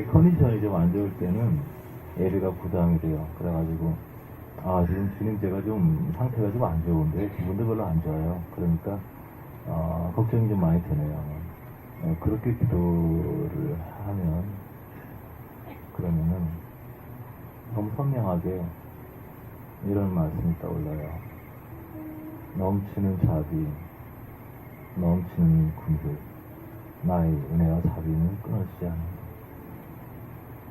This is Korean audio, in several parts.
컨디션이 좀 안 좋을 때는 예배가 부담이 돼요. 그래가지고 지금 주님 제가 좀 상태가 좀 안 좋은데 기분도 별로 안 좋아요. 그러니까 걱정이 좀 많이 되네요. 그렇게 기도를 하면 그러면은 너무 선명하게 이런 말씀이 떠올라요. 넘치는 자비, 넘치는 군술, 나의 은혜와 자비는 끊어지지 않는다.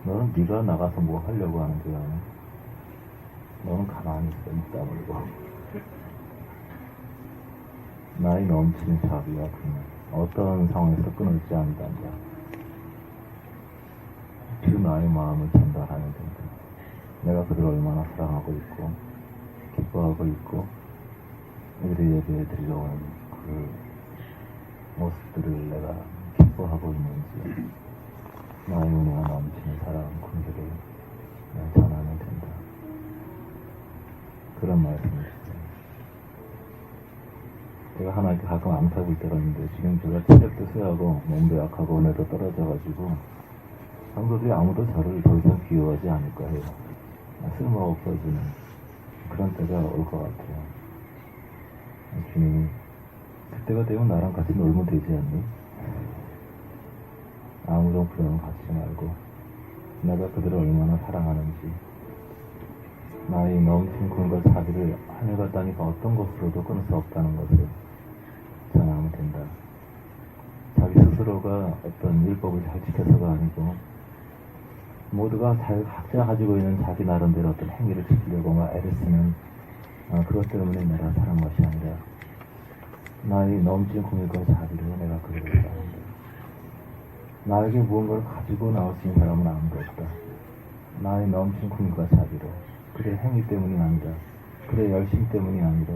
너는 네가 나가서 뭐 하려고 하는 거야? 너는 가만히 있어, 입 다물고. 나의 넘치는 자비와 군술, 어떤 상황에서 끊어지지 않는다. 그 나의 마음을 전달하면 된다. 내가 그들을 얼마나 사랑하고 있고 기뻐하고 있고 우리 예배에 들려오는 그 모습들을 내가 기뻐하고 있는지 나의 은혜가 넘치는 사랑 군들을 전하면 된다. 그런 말씀이시죠. 제가 하나님께 가끔 암살을 때렸는데 지금 제가 체력도 쇠하고 몸도 약하고 은혜도 떨어져가지고 성도들이 아무도 저를 더 이상 귀여워하지 않을 거예요. 쓸모 없어지는 그런 때가 올 것 같아요. 주님이 그때가 되면 나랑 같이 놀면 되지 않니? 아무런 부담을 갖지 말고 내가 그들을 얼마나 사랑하는지 나의 넘친 군과 자비를 하늘과 땅에서 어떤 것으로도 끊을 수 없다는 것을 전하면 된다. 자기 스스로가 어떤 율법을 잘 지켜서가 아니고 모두가 각자 가지고 있는 자기 나름대로 어떤 행위를 지키려고 막 애를 쓰는 그것 때문에 내가 사는 것이 아니라 나의 넘친 공일과 자비로 내가 그들을 사랑한다. 나에게 무언가를 가지고 나올 수 있는 사람은 아무도 없다. 나의 넘친 공일과 자비로 그들의 행위 때문이 아니라 그들의 열심 때문이 아니라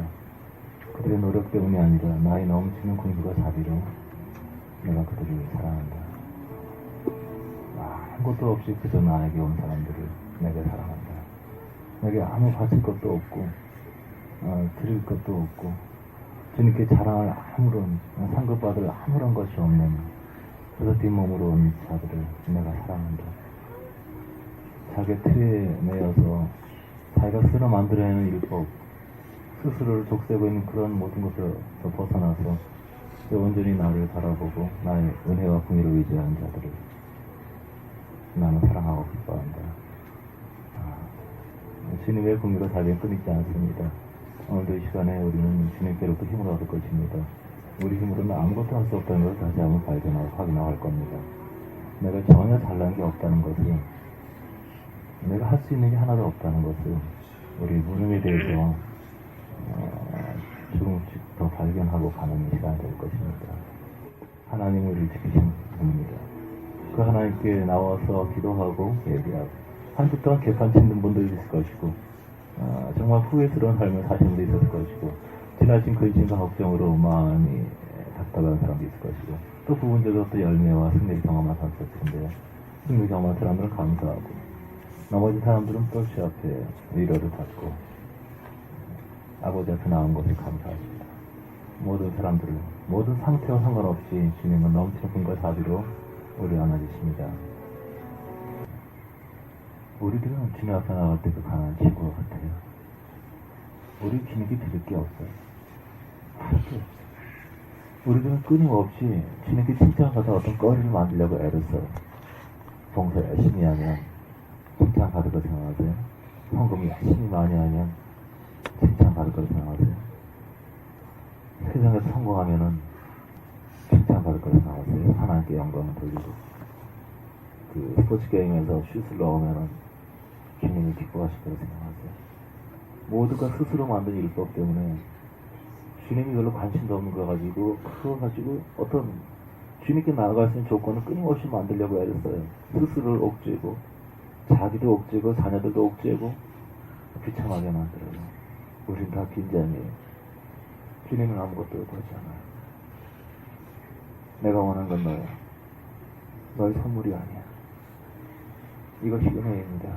그들의 노력 때문이 아니라 나의 넘치는 공일과 자비로 내가 그들을 사랑한다. 아무것도 없이 그저 나에게 온 사람들을 내게 사랑한다. 내게 아무 바칠 것도 없고 드릴 것도 없고 주님께 자랑할 아무런 상급받을 아무런 것이 없는 그저 뒷몸으로 온 자들을 내가 사랑한다. 자기 틀에 매여서 자기가 스스로 만들어내는 율법 스스로를 족쇄고 있는 그런 모든 것을 벗어나서 온전히 나를 바라보고 나의 은혜와 공의를 의지하는 자들을 나는 사랑하고 기뻐한다. 주님의 공의가 자비에 끊이지 않습니다. 오늘도 이 시간에 우리는 주님께로부터 힘을 얻을 것입니다. 우리 힘으로는 아무것도 할 수 없다는 것을 다시 한번 발견하고 확인하고 할 겁니다. 내가 전혀 잘난 게 없다는 것을 내가 할 수 있는 게 하나도 없다는 것을 우리 무능에 대해서 조금씩 더 발견하고 가는 시간이 될 것입니다. 하나님은 우리를 지키시는 분입니다. 그 하나님께 나와서 기도하고 예배하고 한 주 동안 개판 치는 분도 있을 것이고 정말 후회스러운 삶을 사신 분도 있을 것이고 지나친 근심과 걱정으로 마음이 답답한 사람도 있을 것이고 또 부분적으로 또 열매와 승리를 경험한 사람도 있을 텐데 승리 경험한 사람들은 감사하고 나머지 사람들은 또 주 앞에 위로를 받고 아버지 앞에 나온 것을 감사합니다. 모든 사람들을 모든 상태와 상관없이 주님은 넘치는 분과 자비로 우리를 안아주십니다. 우리들은 주님 앞에 나갈 때 그 가난한 친구와 같아요. 우리 주님께 드릴 게 없어요. 하나도 없어요. 우리들은 끊임없이 주님께 칭찬받아 어떤 거리를 만들려고 애를 써요. 봉사 열심히 하면 칭찬받을 거 생각하세요? 헌금 열심히 많이 하면 칭찬받을 거 생각하세요? 세상에서 성공하면은 칭찬받을 거 생각하세요? 하나님께 영광을 돌리고 그 스포츠 게임에서 슛을 넣으면은 주님이 기뻐하실 거라고 생각하세요? 모두가 스스로 만든 율법 때문에 주님이 별로 관심도 없는 거 가지고 그거 가지고 어떤 주님께 나아갈 수 있는 조건을 끊임없이 만들려고 애를 써요. 스스로를 옥죄고 자기도 옥죄고 자녀들도 옥죄고 비참하게 만들어요. 우린 다 빈잔이에요. 주님은 아무것도 구하지 않아요. 내가 원하는 건 너야. 너의 선물이 아니야. 이것이 은혜입니다.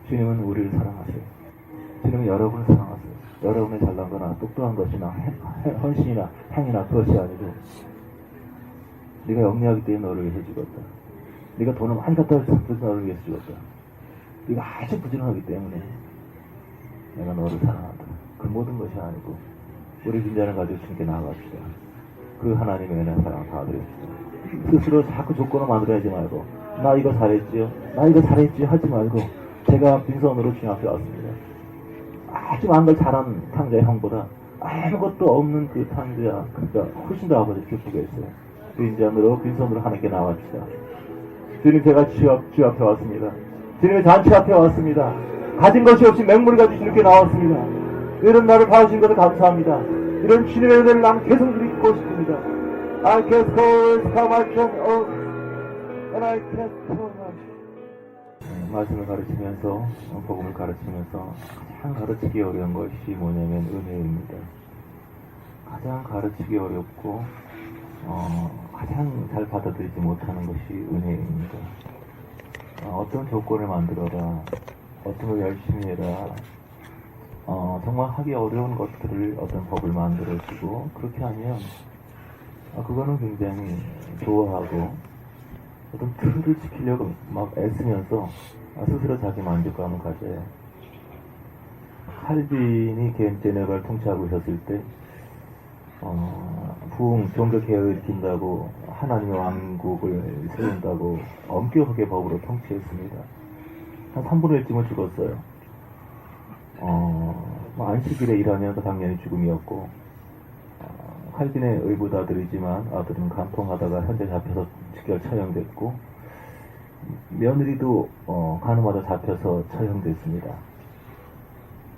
주님은 우리를 사랑하세요. 주님은 여러분을 사랑하세요. 여러분의 잘난 거나 똑똑한 것이나 헌신이나 행위나 그것이 아니고 네가 영리하기 때문에 너를 위해 죽었다. 네가 돈을 많이 갖다 줬을 때 너를 위해서 죽었다. 네가 아주 부지런하기 때문에 내가 너를 사랑한다. 그 모든 것이 아니고 우리 빈잔을 가지고 주님께 나아갑시다. 그 하나님의 은혜 사랑 다 드립시다. 스스로 자꾸 조건을 만들어야지 말고 나 이거 잘했지요? 나 이거 잘했지요? 하지 말고 제가 빈손으로 주님 앞에 왔습니다. 아주 많은 걸 잘한 탕자의 형보다 아무것도 없는 그 탕자 그러니까 훨씬 더 아버지 기쁘게 했어요. 빈잔으로 빈손으로 하나님께 나와줍시다. 주님 제가 주 앞에 왔습니다. 주님의 잔치 앞에 왔습니다. 가진 것이 없이 맹물을 가지고 주님께 나왔습니다. 이런 나를 봐주신 것을 감사합니다. 이런 주님의 은혜를 난 계속 누리고 싶습니다. I cast calls, come I can all, and I cast so much. 말씀을 가르치면서, 복음을 가르치면서 가장 가르치기 어려운 것이 뭐냐면 은혜입니다. 가장 가르치기 어렵고 가장 잘 받아들이지 못하는 것이 은혜입니다. 어떤 조건을 만들어라, 어떤 걸 열심히 해라, 정말 하기 어려운 것들을 어떤 법을 만들어주고 그렇게 하면 그거는 굉장히 좋아하고 어떤 틀을 지키려고 막 애쓰면서 스스로 자기 만족감을 가져요. 칼빈이 제네바를 통치하고 있었을 때 부흥, 종교개혁을 일으킨다고 하나님의 왕국을 세운다고 엄격하게 법으로 통치했습니다. 한 3분의 1쯤은 죽었어요. 안식일에 일하면 당연히 죽음이었고 칼빈의 의붓 아들이지만 아들은 간통하다가 현재 잡혀서 직결 처형됐고 며느리도 간호마다 잡혀서 처형됐습니다.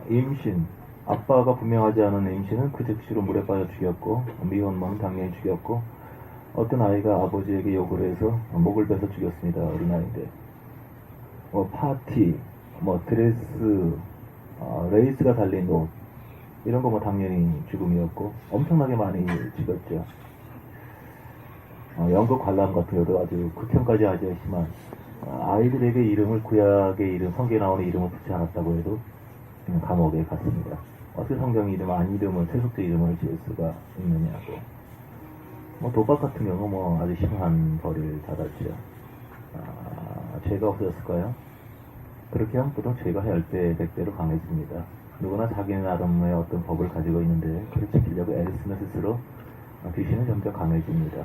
임신, 아빠가 분명하지 않은 임신은 그 즉시로 물에 빠져 죽였고 미혼모는 당연히 죽였고 어떤 아이가 아버지에게 욕을 해서 목을 베서 죽였습니다. 어린아이인데 파티, 드레스, 레이스가 달린 옷 이런 거 당연히 죽음이었고 엄청나게 많이 죽였죠. 연극 관람 같은 것도 아주 극혐까지 하지 않지만 아이들에게 이름을 구약의 이름, 성경에 나오는 이름을 붙지 않았다고 해도 그냥 감옥에 갔습니다. 어떻게 성경 이름, 이름을, 세속자 이름을 지을 수가 있느냐고. 도박 같은 경우 아주 심한 벌을 받았죠. 죄가 없어졌을까요? 그렇게 하면 보통 죄가 10배, 100배로 강해집니다. 누구나 자기 나름의 어떤 법을 가지고 있는데 그걸 지키려고 애를 쓰면 스스로 귀신은 점점 강해집니다.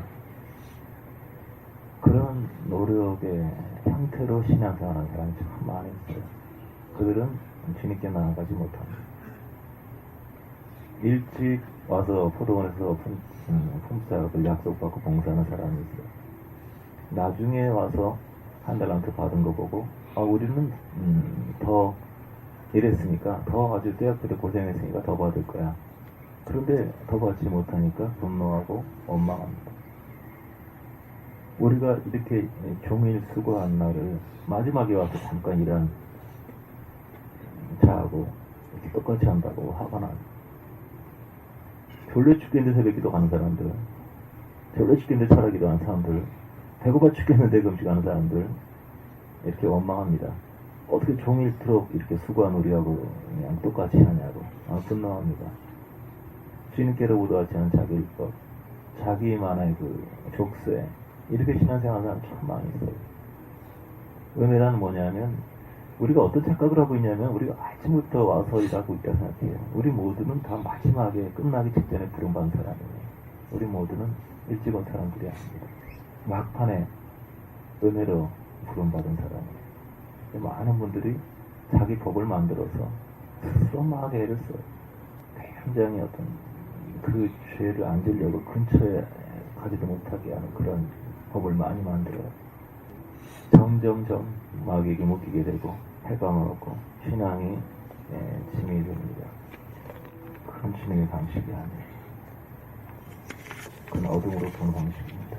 그런 노력의 형태로 신앙생활하는 사람이 참 많이 있어요. 그들은 주님께 나아가지 못합니다. 일찍 와서 포도원에서 품삯을 약속받고 봉사하는 사람이 있어요. 나중에 와서 한 달란트 받은 거 보고 우리는 더 이랬으니까 더 아주 대학교 때 고생했으니까 더 받을 거야. 그런데 더 받지 못하니까 분노하고 원망합니다. 우리가 이렇게 종일 수고한 날을 마지막에 와서 잠깐 일한 자하고 이렇게 똑같이 한다고 화가 나요. 졸려 죽겠는데 새벽기도 가는 사람들, 졸려 죽겠는데 철학기도 하는 사람들, 배고파 죽겠는데 금식하는 사람들 이렇게 원망합니다. 어떻게 종일토록 이렇게 수고한 우리하고 그냥 똑같이 하냐고 분노합니다. 주님께로부터 하지 않은 자기 율법, 자기만의 그 족쇄 이렇게 신앙생활하는 사람 참 많이 있어요. 은혜란 뭐냐면 우리가 어떤 착각을 하고 있냐면 우리가 아침부터 와서 일하고 있다 생각해요. 우리 모두는 다 마지막에 끝나기 직전에 부름받은 사람이에요. 우리 모두는 일찍 온 사람들이 아닙니다. 막판에 은혜로 부름받은 사람이에요. 많은 분들이 자기 법을 만들어서 스스로 막 애를 써요. 굉장히 어떤 그 죄를 안 지려고 근처에 가지도 못하게 하는 그런 법을 많이 만들어요. 점점점 마귀에게 묶이게 되고 해방을 얻고 신앙이 짐이 됩니다. 그런 주님의 방식이 아니에요. 그건 어둠으로 보는 방식입니다.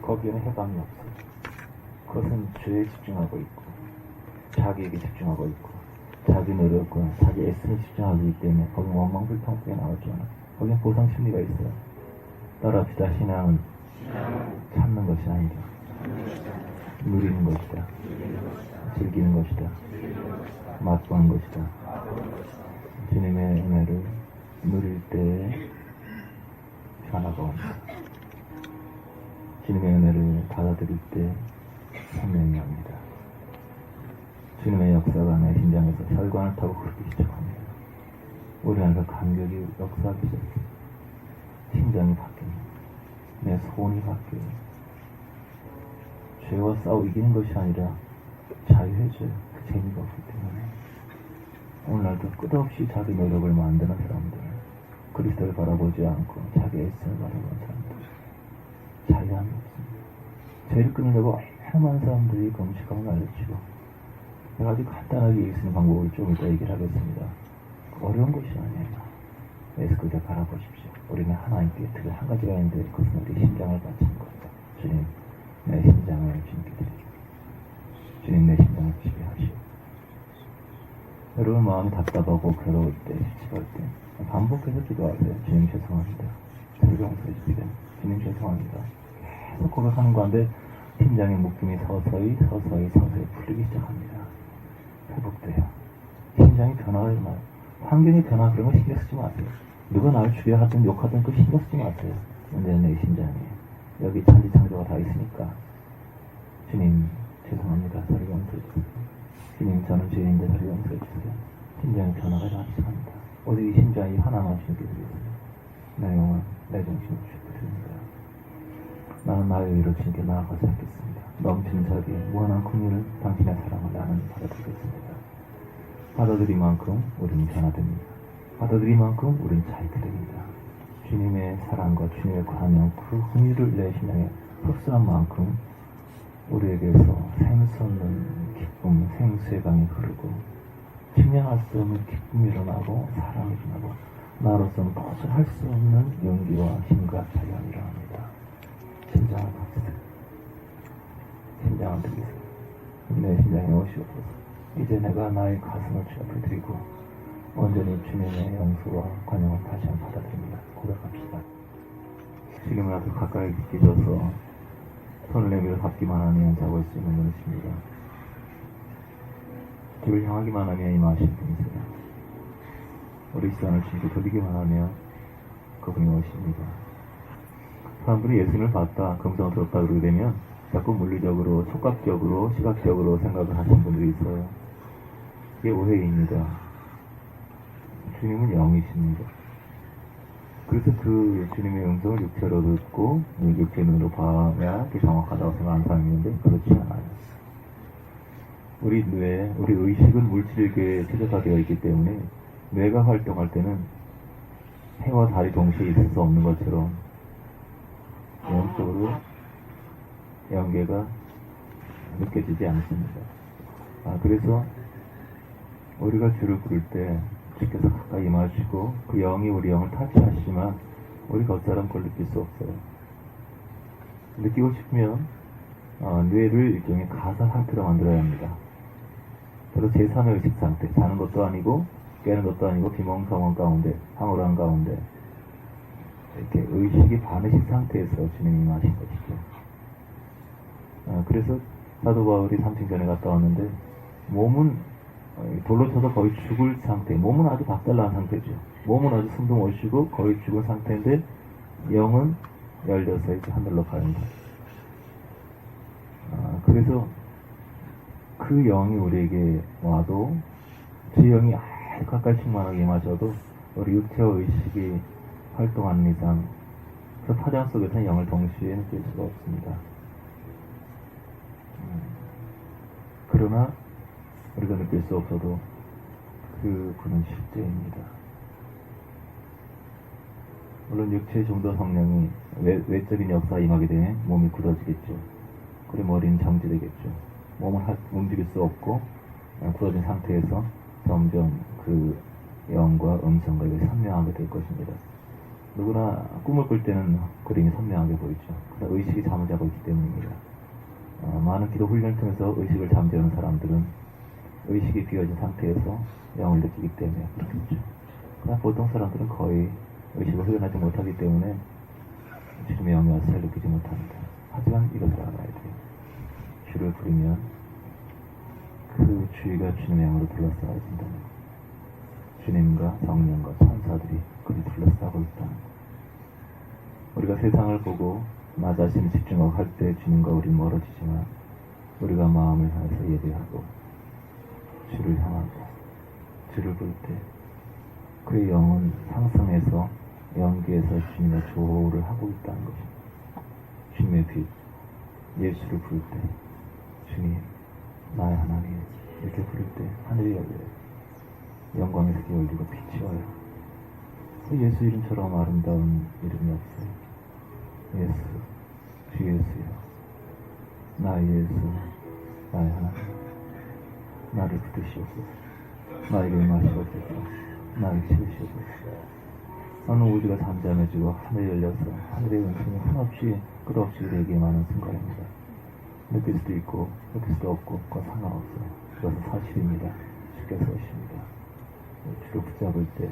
거기에는 해방이 없어요. 그것은 죄에 집중하고 있고 자기에게 집중하고 있고 자기 노력과 자기 애씀에 집중하기 때문에 거기는 원망불평하게 나왔잖아. 거기는 보상심리가 있어요. 따라합시다. 신앙은 참는 것이 아니다. 누리는 것이다. 즐기는 것이다. 맛보는 것이다. 주님의 은혜를 누릴 때에 변화가 옵니다. 주님의 은혜를 받아들일 때 역사가 내 심장에서 혈관을 타고 흐르기 시작합니다. 우리 안에서 감격이 역사하기 시작해요. 심장이 바뀝니다. 내 소원이 바뀌어요. 죄와 싸워 이기는 것이 아니라 자유해져요. 그 재미가 없기 때문에. 오늘날도 끝없이 자기 노력을 만드는 사람들, 그리스도를 바라보지 않고 자기 애씀을 바라보는 사람들, 자유함이 없습니다. 죄를 끊으려고 많은 사람들이 금식하고 난리치고, 내가 아주 간단하게 이길 수 있는 방법을 좀 이따 얘기를 하겠습니다. 어려운 것이 아니에요. 예수 그리스도 바라보십시오. 우리는 하나님께 특히 한 가지가 있는데 그것은 우리 심장을 바치는 겁니다. 주님, 내 심장을 주님께 드립니다. 주님, 내 심장을 지배하시오. 여러분 마음이 답답하고 괴로울 때, 지칠 때 반복해서 기도하세요. 주님 죄송합니다. 저를 용서해 주시고 주님 죄송합니다. 계속 고백하는 가운데 심장의 묶임이 서서히 풀리기 시작합니다. 회복돼요. 심장이 변화가 일어나요. 환경이 변화 그런 거 신경 쓰지 마세요. 누가 나를 죽여하든 욕하든 그 신경 쓰지 마세요. 문제는 내 심장이에요. 여기 천지창조가 다 있으니까 주님 죄송합니다. 저를 용서해 주세요. 주님 저는 죄인인데 저를 용서해 주세요. 심장의 변화가 일어나기 시작합니다. 오직 이 심장이 하나만 주님께 드리겠습니다. 내 영혼 내 정신을 주님께 드립니다. 나는 나의 의로 주님께 나아가지 않겠습니다. 넘치는 자비에 무한한 긍휼을 당신의 사랑을 나는 받아들이겠습니다. 받아들인 만큼 우리는 변화됩니다. 받아들인 만큼 우리는 자유게 됩니다. 주님의 사랑과 주님의 관용, 그 긍휼을 내 심령에 흡수한 만큼 우리에게서 샘솟는 기쁨, 생수의 강이 흐르고 측량할 수 없는 기쁨이 일어나고 사랑이 일어나고 나로서는 도저히 할 수 없는 용기와 힘과 자유함이 일어납니다. 심장을 받으세요. 심장을 드리세요. 내 심장에 오시옵소서. 이제 내가 나의 가슴을 주 앞에 드리고 온전히 주님의 용서와 관용을 다시 한번 받아들입니다. 고백합시다. 지금은 아주 가까이 계셔서 손을 내밀어 닿기만 하면 잡을 수 있는 분이십니다. 뒤를 향하기만 하면 임하신 분이세요. 우리 시간을 주님께 돌리기만 하면 그분이 오십니다. 사람들이 예수님을 봤다, 금성스럽다 그러게 되면 자꾸 물리적으로, 촉각적으로, 시각적으로 생각을 하시는 분들이 있어요. 이게 오해입니다. 주님은 영이십니다. 그래서 그 주님의 음성을 육체로 듣고 육체의 눈으로 봐야 그게 정확하다고 생각하는 사람이 있는데 그렇지 않아요. 우리 뇌, 우리 의식은 물질에게 최적화되어 있기 때문에 뇌가 활동할 때는 해와 달이 동시에 있을 수 없는 것처럼 영적으로 연계가 느껴지지 않습니다. 그래서 우리가 주를 부를 때 주께서 가까이 임하시고 그 영이 우리 영을 타치하시지만 우리 겉사람 그걸 느낄 수 없어요. 느끼고 싶으면 뇌를 일종의 가사 상태로 만들어야 합니다. 바로 제3의 의식 상태, 자는 것도 아니고 깨는 것도 아니고 비몽사몽 가운데, 황홀한 가운데 이렇게 의식이 반의식 상태에서 주님이 임하신 것이죠. 그래서 사도 바울이 3층 전에 갔다 왔는데 몸은 돌로 쳐서 거의 죽을 상태, 몸은 아주 박살난 상태죠. 몸은 아주 숨도 못 쉬고 거의 죽은 상태인데 영은 열려서 이제 하늘로 갑니다. 그래서 그 영이 우리에게 와도 그 영이 아주 가까이 충만하게 임하셔도 우리 육체와 의식이 활동하는 이상 그 파장 속에서는 영을 동시에 느낄 수가 없습니다. 그러나 우리가 느낄 수 없어도 그분은 실제입니다. 물론 육체의 종도 성령이 외적인 역사에 임하게 되면 몸이 굳어지겠죠. 그리고 머리는 정지되겠죠. 몸을 움직일 수 없고 굳어진 상태에서 점점 그 영과 음성과 이게 선명하게 될 것입니다. 누구나 꿈을 꿀 때는 그림이 선명하게 보이죠. 그러나 의식이 잠을 자고 있기 때문입니다. 많은 기도 훈련을 통해서 의식을 잠재우는 사람들은 의식이 비어진 상태에서 영을 느끼기 때문에 그렇겠죠. 그러나 보통 사람들은 거의 의식을 훈련하지 못하기 때문에 지금의 영이 와서 잘 느끼지 못합니다. 하지만 이것을 알아야 돼요. 주를 부르면 그 주위가 주님의 영으로 둘러싸여 있다는 것. 주님과 성령과 천사들이 그리 둘러싸고 있다는 것. 우리가 세상을 보고 나 자신을 집중하고 할 때 주님과 우리 멀어지지만 우리가 마음을 향해서 예배하고 주를 향하고 주를 부를 때 그의 영은 상승해서 연기에서 주님의 조를 하고 있다는 것입니다. 주님의 빛, 예수를 부를 때 주님, 나의 하나님 이렇게 부를 때 하늘이 열려요. 영광의 색이 열리고 빛이 와요. 예수 이름처럼 아름다운 이름이 없어요. 예수, 주 예수요. 나의 예수, 나의 하나님, 나를 붙드시옵소서. 나에게 마시옵소서. 나를 치우시옵소서. 어느 우주가 잠잠해지고 하늘이 열려서 하늘의 은총이 한없이 끝없이 우리에게 많은 순간입니다. 느낄 수도 있고 느낄 수도 없고 그건 상관없어요. 그것은 사실입니다. 주께서 오십니다. 주를 붙잡을 때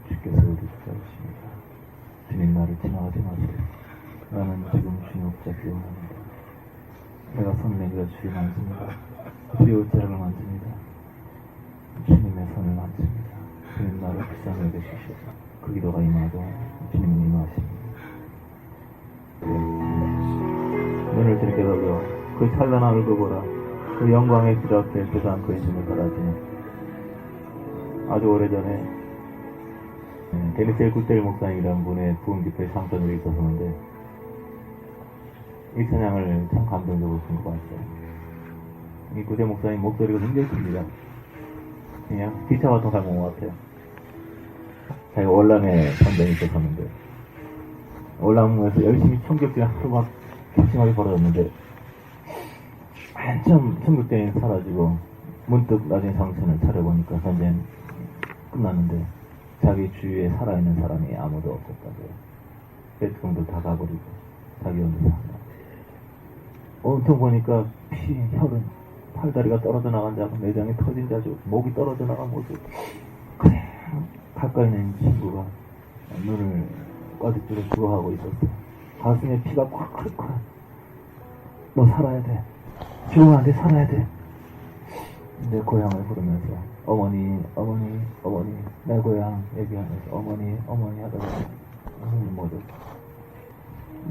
주께서 우리를 붙잡으십니다. 주님, 나를 지나가지 마세요. 나는 지금 주님 붙잡기 원합니다. 내가 손을 내밀어 주를 만집니다. 주의 옷자락을 만집니다. 주님의 손을 만집니다. 주님, 나를 불쌍히 여겨주시옵소서. 그 기도가 임하고 주님은 임하십니다. 눈을 들게 돌려 그 찬란한 얼굴 보라. 그 영광의 길 앞에 세상 그 인심을 바라지는 아주 오래전에 데니셀 굿델 목사님이라는 분의 부흥 집회에 상전이 있었는데 이 찬양을 참 감동적으로 본 것 같아요. 이 굿델 목사님 목소리가 굉장히 큽니다. 그냥 기차와 더 닮은 것 같아요. 자기가 월남에 선전이 있었는데 월남에서 열심히 총격전이 하루 막 격심하게 벌어졌는데 한참 총격전이 사라지고 문득 나중에 정신을 차려보니까 전쟁 끝났는데 자기 주위에 살아있는 사람이 아무도 없었다고요. 배트공도 다 가버리고 자기 혼자 산다. 온통 보니까 피, 혈은 팔다리가 떨어져 나간 자고 내장이 터진 자죠. 목이 떨어져 나간 모습. 그래 가까이 있는 친구가 눈을 꽈지으로 죽어가고 있었어. 가슴에 피가 콱콱콱. 너 살아야 돼. 죽으면 안 돼. 살아야 돼. 내 고향을 부르면서 어머니 어머니 어머니 내 고향 얘기하면서 어머니 어머니 하다가 모두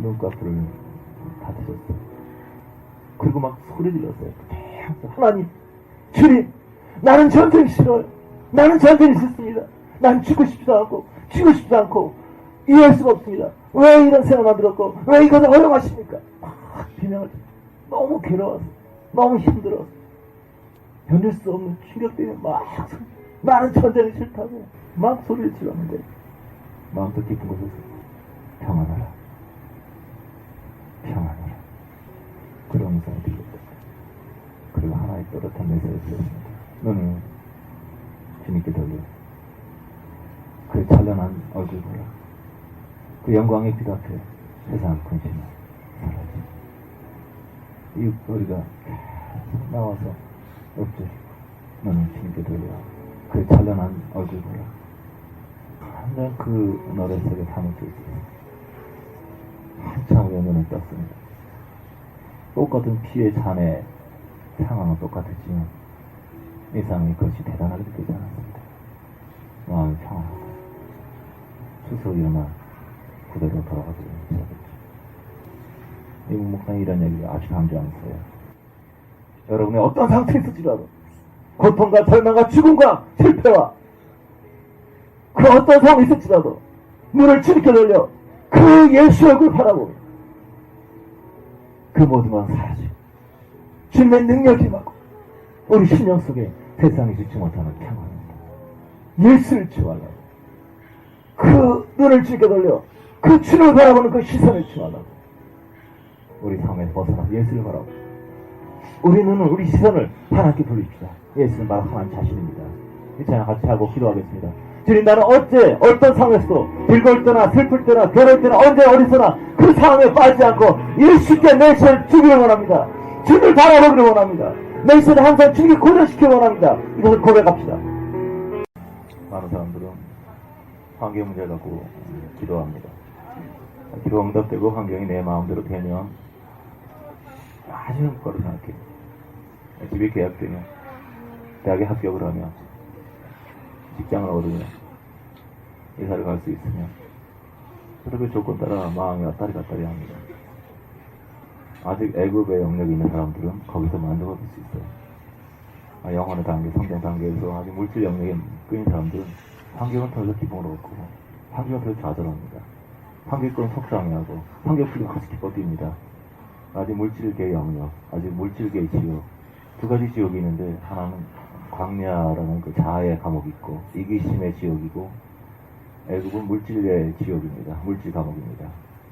눈꺼풀을 다치셨어. 그리고 막 소리 질렀어요. 하나님 주님 나는 전쟁 싫어요. 나는 전쟁이 싫습니다. 난 죽고 싶지도 않고 이해할 수가 없습니다. 왜 이런 생각 만들었고 왜 이것을 허용하십니까? 비명을 너무 괴로워서 너무 힘들어서 견딜 수 없는 충격 때문에 막 나는 전쟁이 싫다고 막 소리를 질렀는데 마음속 깊은 곳에서 평안하라 그런 음성이 들렸다. 그리고 하나의 또렷한 메시지를 들었습니다. 너는 주님께 돌려 그 찬란한 얼굴 보라. 그 영광의 빛 앞에 세상 근심은 사라지. 이 소리가 나와서 엎드려 너는 주님께 돌려 그 찬란한 얼굴 보라. 한장 그 노래 속에 사무쳐 있어요. 한참 후에 눈을 떴습니다. 똑같은 피의 잔의 상황은 똑같았지만 이 상황이 그것이 대단하게 느끼지 않았습니다. 마음이 평안하다. 스스로 일어나 그대로 돌아가기 시작했죠. 이 목사님 이런 얘기가 아주 강조하면서요. 여러분의 어떤 상태에 있을지라도 고통과 절망과 죽음과 실패와 그 어떤 상황이 있을지라도 눈을 주님께 돌려 그 예수 얼굴 바라보고 그 모든 건 사라지고 주님의 능력이 임하고 우리 심령 속에 세상이 주지 못하는 평안입니다. 예수를 추구하려고 그 눈을 주님께 돌려 그 주를 바라보는 그 시선을 추구하려고 우리 삶에서 벗어나서 예수를 바라보고 우리 눈을 우리 시선을 하나님께 돌립시다. 예수는 바로 하나님 자신입니다. 이 찬양 같이 하고 기도하겠습니다. 주님 나는 어째 어떤 상황에서도 즐거울 때나 슬플 때나 괴로울 때나 언제 어디서나 그 상황에 빠지지 않고 예수께 내 시선을 주기를 원합니다. 주를 바라보기를 원합니다. 내 시선을 항상 주님께 고정시키기 원합니다. 이것을 고백합시다. 많은 사람들은 환경 문제를 갖고 기도합니다. 기도 응답되고 환경이 내 마음대로 되면 아주 행복하다고 생각해요. 집이 계약되면 대학에 합격을 하면 직장을 얻으면 이사를 갈 수 있으면 그렇게 조건 따라 마음이 왔다리 갔다리 합니다. 아직 애굽의 영역이 있는 사람들은 거기서 만족을 얻을 수 있어요. 영혼의 단계, 성장 단계에서 아주 물질 영역에 끌린 사람들은 환경을 통해서 기쁨을 얻고 환경을 통해서 좌절합니다. 환경을 끌면 속상해하고 환경을 풀리면 같이 기뻐집니다. 아직 물질계의 영역, 아직 물질계의 지옥, 두 가지 지옥이 있는데 하나는 광야라는 그 자아의 감옥이 있고 이기심의 지옥이고 애국은 물질의 지옥입니다. 물질 감옥입니다.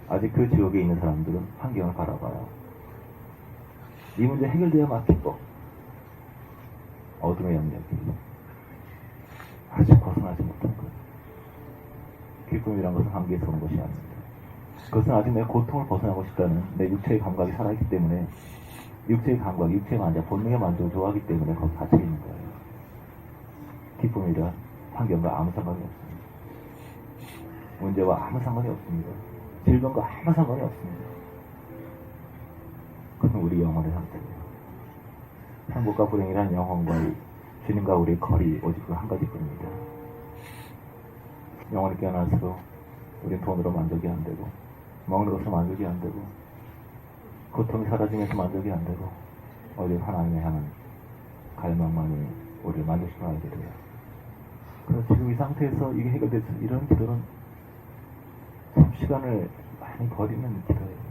아직 그 지옥에 있는 사람들은 환경을 바라봐요. 이 문제 해결돼야만 기뻐. 어둠의 영역이 아직 벗어나지 못한 것. 기쁨이란 것은 한계에서 오는 것이 아닙니다. 그것은 아직 내 고통을 벗어나고 싶다는 내 육체의 감각이 살아있기 때문에 육체의 감각, 육체의 만족, 본능의 만족을 좋아하기 때문에 거기 갇혀 있는 거예요. 기쁨이란 환경과 아무 상관이 없습니다. 문제와 아무 상관이 없습니다. 질병과 아무 상관이 없습니다. 그것은 우리 영혼의 상태예요. 행복과 불행이란 영혼과의 주님과 우리의 거리 오직 그 한 가지뿐입니다. 영혼이 깨어날수록 우리는 돈으로 만족이 안 되고 먹는 것으로 만족이 안 되고 고통이 사라지면서 만족이 안 되고 오직 하나님의 향한 갈망만이 우리를 만족시켜 하게 돼요. 그래서 지금 이 상태에서 이게 해결돼서 이런 기도는 참 시간을 많이 버리는 기도예요.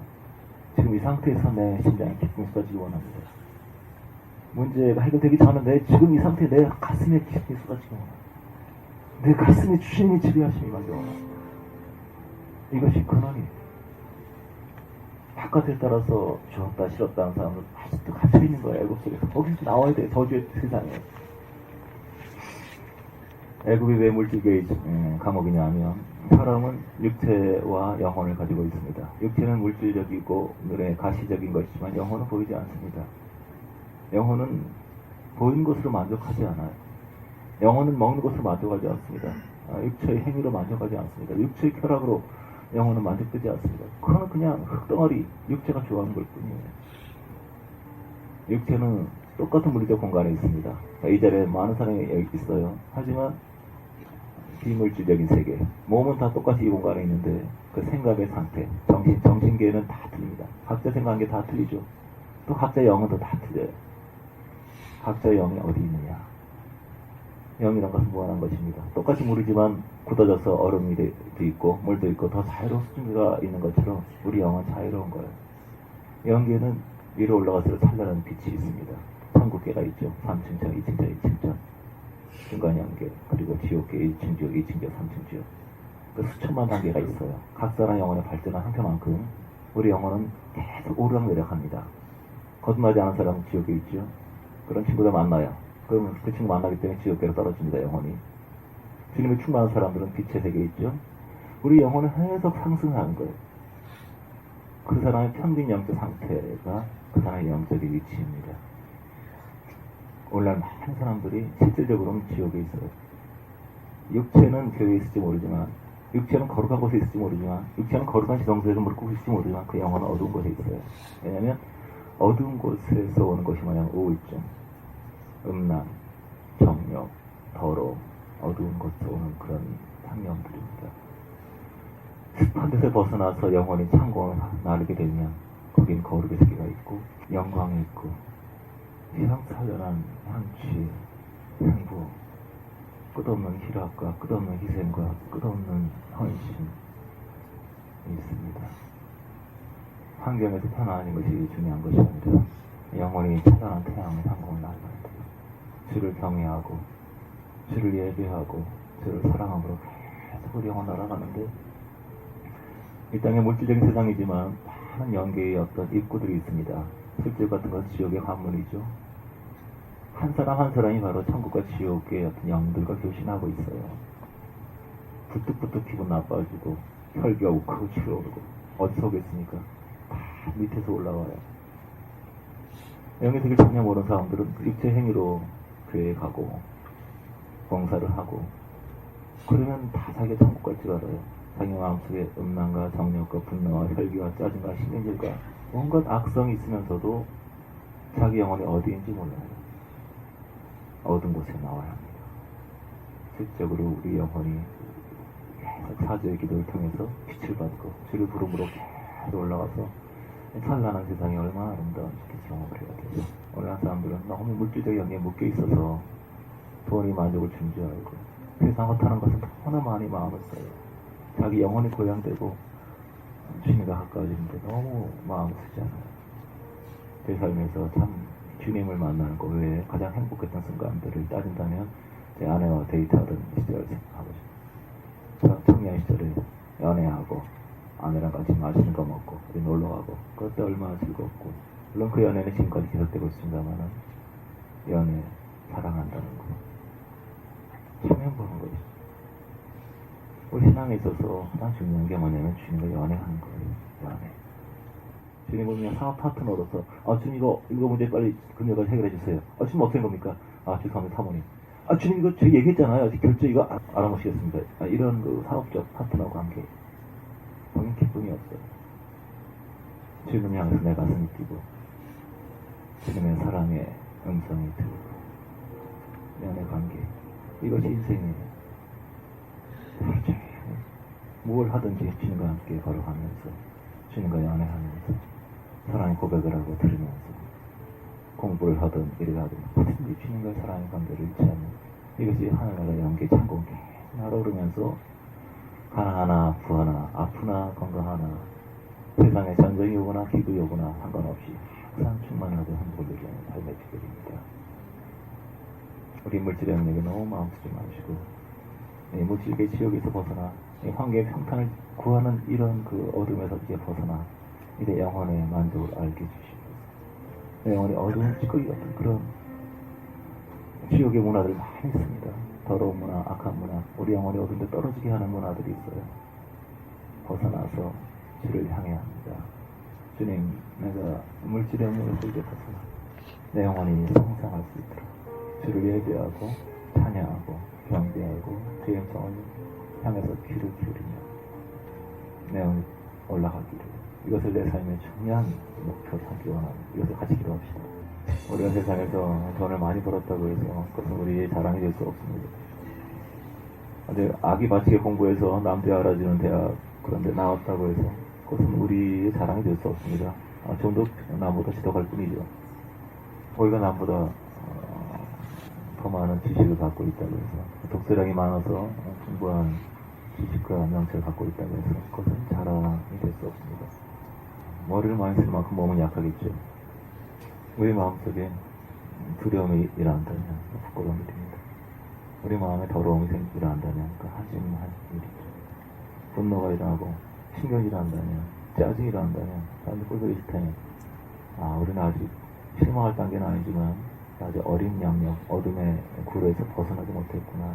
지금 이 상태에서 내 심장에 기쁨이 쏟아지기 원합니다. 문제가 해결되기 전에 지금 이 상태에 내 가슴에 기쁨이 쏟아지기 원합니다. 내 가슴에 주님이 지배하심이 가기 원합니다. 이것이 근원이에요. 바깥에 따라서 좋았다 싫었다 하는 사람은 아직도 갇혀있는 거예요. 애굽 속에서. 거기서 나와야 돼. 저주의 세상에. 애굽이 왜 물질계의 감옥이냐 하면 사람은 육체와 영혼을 가지고 있습니다. 육체는 물질적이고 눈에 가시적인 것이지만 영혼은 보이지 않습니다. 영혼은 보이는 것으로 만족하지 않아요. 영혼은 먹는 것으로 만족하지 않습니다. 육체의 행위로 만족하지 않습니다. 육체의 쾌락으로 영혼은 만족되지 않습니다. 그거는 그냥 흙덩어리, 육체가 좋아하는 걸 뿐이에요. 육체는 똑같은 물리적 공간에 있습니다. 이 자리에 많은 사람이 있어요. 하지만 비물질적인 세계, 몸은 다 똑같이 이 공간에 있는데 그 생각의 상태, 정신계는 다 틀립니다. 각자 생각한 게 다 틀리죠. 또 각자 영은 또 다 틀려요. 각자의 영이 어디 있느냐? 영이란 것은 무한한 것입니다. 똑같이 물이지만 굳어져서 얼음이 있고 물도 있고 더 자유로운 수준가 있는 것처럼 우리 영은 자유로운 거예요. 영계는 위로 올라가서 찬란한 빛이 있습니다. 천국계가 있죠. 3층천, 2층천, 2층천. 중간 영계, 그리고 지옥계, 1층 지옥, 2층 지옥, 3층 지옥. 그 수천만 단계가 있어요. 각사나 영혼의 발전한 형태만큼 우리 영혼은 계속 오르락내락합니다. 거듭나지 않은 사람은 지옥에 있죠. 그런 친구들 만나요. 그러면 그 친구 만나기 때문에 지옥계로 떨어집니다. 영혼이. 주님이 충만한 사람들은 빛의 세계에 있죠. 우리 영혼은 계속 상승하는 거예요. 그 사람의 평균 영적 상태가 그 사람의 영적인 위치입니다. 오늘날 많은 사람들이 실질적으로는 지옥에 있어요. 육체는 교회에 있을지 모르지만, 육체는 거룩한 곳에 있을지 모르지만, 육체는 거룩한 지성소에서 무릎 꿇고 있을지 모르지만 그 영혼은 어두운 곳에 있어요. 왜냐하면 어두운 곳에서 오는 것이 뭐냐면 우울증, 음란, 정욕, 더러움, 어두운 곳에서 오는 그런 향령들입니다. 습한 데서 벗어나서 영혼이 창공을 나르게 되면 거긴 거룩의 세계가 있고 영광이 있고 향찬란한 향취, 행복, 끝없는 희락과 끝없는 희생과 끝없는 헌신이 있습니다. 환경에서 편안한 것이 중요한 것이 아니라 영혼이 찬란한 태양의 상공을 날아야 돼요. 주를 경외하고 주를 예배하고 주를 사랑함으로 계속 우리 영혼 날아가는데 이 땅의 물질적인 세상이지만 많은 영계의 어떤 입구들이 있습니다. 술집 같은 것은 지옥의 관문이죠. 한 사람 한 사람이 바로 천국과 지옥의 어떤 영들과 교신하고 있어요. 부뚝부뚝 기분 나빠지고 혈기가 우크고 치러오르고 어디서 오겠습니까? 다 밑에서 올라와요. 영의 세계를 전혀 모르는 사람들은 육체 행위로 교회에 가고 봉사를 하고 그러면 다 자기가 천국 갈 줄 알아요. 자기 마음속에 음란과 정욕과 분노와 혈기와 짜증과 신경질과 온갖 악성이 있으면서도 자기 영혼이 어디인지 몰라요. 어두운 곳에 나와야 합니다. 실적으로 우리 영혼이 계속 사죄의 기도를 통해서 빛을 받고 주를 부름으로 계속 올라가서 찬란한 세상이 얼마나 아름다운지 경험을 해야 돼요. 우리나라 사람들은 너무 물질적 영역에 묶여 있어서 돈이 만족을 주는 줄 알고 세상 헛하는 것은 너무나 많이 마음을 써요. 자기 영혼이 고양되고 주님과 가까워지는데 너무 마음을 쓰지 않아요. 제 삶에서 참 주님을 만나는 것 외에 가장 행복했던 순간들을 따진다면 제 아내와 데이트하던 시절을 생각하고 싶어요. 청년 시절에 연애하고 아내랑 같이 맛있는 거 먹고 우리 놀러 가고 그때 얼마나 즐겁고, 물론 그 연애는 지금까지 계속되고 있습니다만은 연애, 사랑한다는 거 참 행복한 거죠. 우리 신앙에 있어서 가장 중요한 게 뭐냐면 주님과 연애하는 거예요. 연애. 주님을 그냥 사업 파트너로서 주님 이거 문제 빨리 금요일까지 해결해 주세요. 주님 어떻게 된 겁니까? 죄송합니다 사모님. 주님 이거 제가 얘기했잖아요. 결제 이거 알아보시겠습니다. 이런 그 사업적 파트너 관계 거긴 기쁨이 없어요. 주님을 향해서 내 가슴이 뛰고 주님의 사랑의 음성이 들리고 연애 관계, 이것이 인생이에요. 뭘 하든지 주님과 함께 걸어가면서 주님과 연애하면서 사랑의 고백을 하고 들으면서 공부를 하든 일을 하든 어든지 주님과 사랑의 관계를 잃지 않는 이것이 하늘나라 연계 창공 계속 날아오르면서 가난하나 부하나 아프나 건강하나 세상에 전쟁이 오거나 기근이 오거나 상관없이 항상 충만하고 행복을 누리는 삶의 비결입니다. 우리 물질의 영역에 너무 마음 쓰지 마시고 물질의 지옥에서 벗어나 환경의 평탄을 구하는 이런 그 어둠에서 이제 벗어나 이제 영혼의 만족을 알게 해주시고, 영혼이 어두운 찌꺼기 같은 그런 지옥의 문화들 많이 있습니다. 더러운 문화, 악한 문화, 우리 영혼이 어두운데 떨어지게 하는 문화들이 있어요. 벗어나서 주를 향해야 합니다. 주님, 내가 물질의 영역에서 이제 벗어나 내 영혼이 성장할 수 있도록 주를 예배하고 찬양하고 경배하고 주의 영성을 향해서 귀를 기울이며 내 영혼이 올라가기를, 이것을 내 삶의 중요한 목표로 삼기 원합니다. 이것을 같이 기도합시다. 우리가 세상에서 돈을 많이 벌었다고 해서 그것은 우리의 자랑이 될 수 없습니다. 근데 아기 바치게 공부해서 남들이 알아주는 대학 그런데 나왔다고 해서 그것은 우리의 자랑이 될 수 없습니다. 좀 더 남보다 지덕할 뿐이죠. 우리가 남보다 더 많은 지식을 갖고 있다고 해서, 독서량이 많아서 풍부한 지식과 명체를 갖고 있다고 해서 그것은 자랑이 될 수 없습니다. 머리를 많이 쓸 만큼 몸은 약하겠죠. 우리 마음속에 두려움이 일어난다면 부끄러움이 됩니다. 우리 마음에 더러움이 일어난다면 그 하지는 일이죠. 분노가 일어나고 신경이 일어난다면, 짜증이 일어난다면 사람들 꼴보기 싫다면 우리는 아직 실망할 단계는 아니지만 아직 어린 양력, 어둠의 굴에서 벗어나지 못했구나.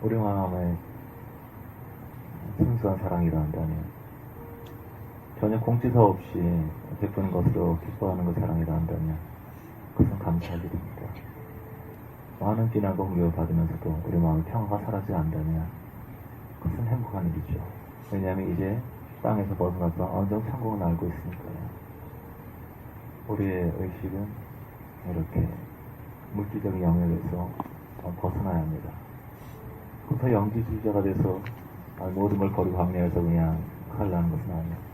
우리 마음에 순수한 사랑이 일어난다면, 전혀 공지사 없이 베푸는 것으로 기뻐하는 것 사랑이 일어난다면 그것은 감사할 일입니다. 많은 비난과 공격을 받으면서도 우리 마음의 평화가 사라지지 않는다면 그것은 행복한 일이죠. 왜냐하면 이제 땅에서 벗어나서 어느 정도 천국을 알고 있으니까요. 우리의 의식은 이렇게 물질적인 영역에서 벗어나야 합니다. 그래서 영지주의자가 돼서 모든 걸 버리고 합리화해서 그냥 하려는 것은 아니에요.